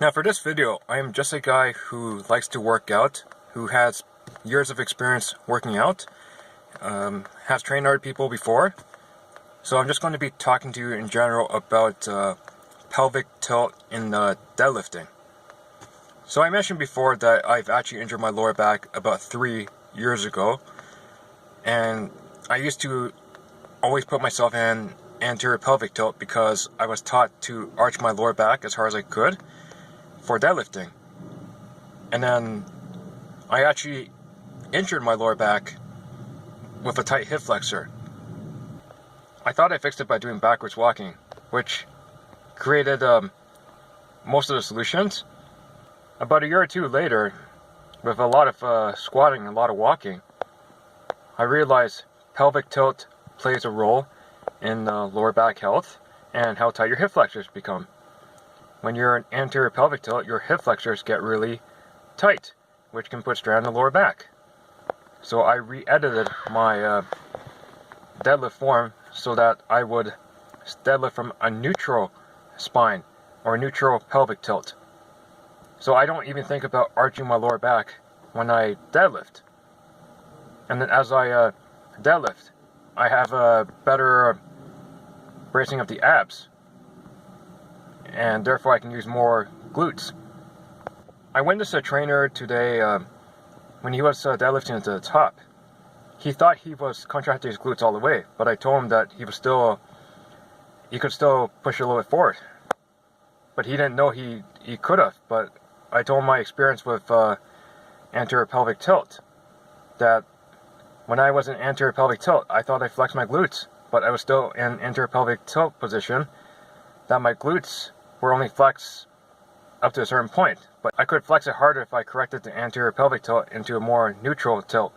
Now for this video, I am just a guy who likes to work out, who has years of experience working out, has trained other people before. So I'm just going to be talking to you in general about pelvic tilt in deadlifting. So I mentioned before that I've actually injured my lower back about 3 years ago, and I used to always put myself in anterior pelvic tilt because I was taught to arch my lower back as hard as I could for deadlifting. And then I actually injured my lower back with a tight hip flexor. I thought I fixed it by doing backwards walking, which created most of the solutions. About a year or two later, with a lot of squatting and a lot of walking, I realized pelvic tilt plays a role in lower back health and how tight your hip flexors become. When you're in anterior pelvic tilt, your hip flexors get really tight, which can put strain on the lower back. So I re-edited my deadlift form so that I would deadlift from a neutral spine or neutral pelvic tilt. So I don't even think about arching my lower back when I deadlift. And then as I deadlift, I have a better bracing of the abs, and therefore I can use more glutes. I witnessed a trainer today when he was deadlifting at the top. He thought he was contracting his glutes all the way, but I told him that he could still push a little bit forward. But he didn't know he could have. But I told him my experience with anterior pelvic tilt, that when I was in anterior pelvic tilt, I thought I flexed my glutes, but I was still in anterior pelvic tilt position, that my glutes were only flexed up to a certain point. But I could flex it harder if I corrected the anterior pelvic tilt into a more neutral tilt.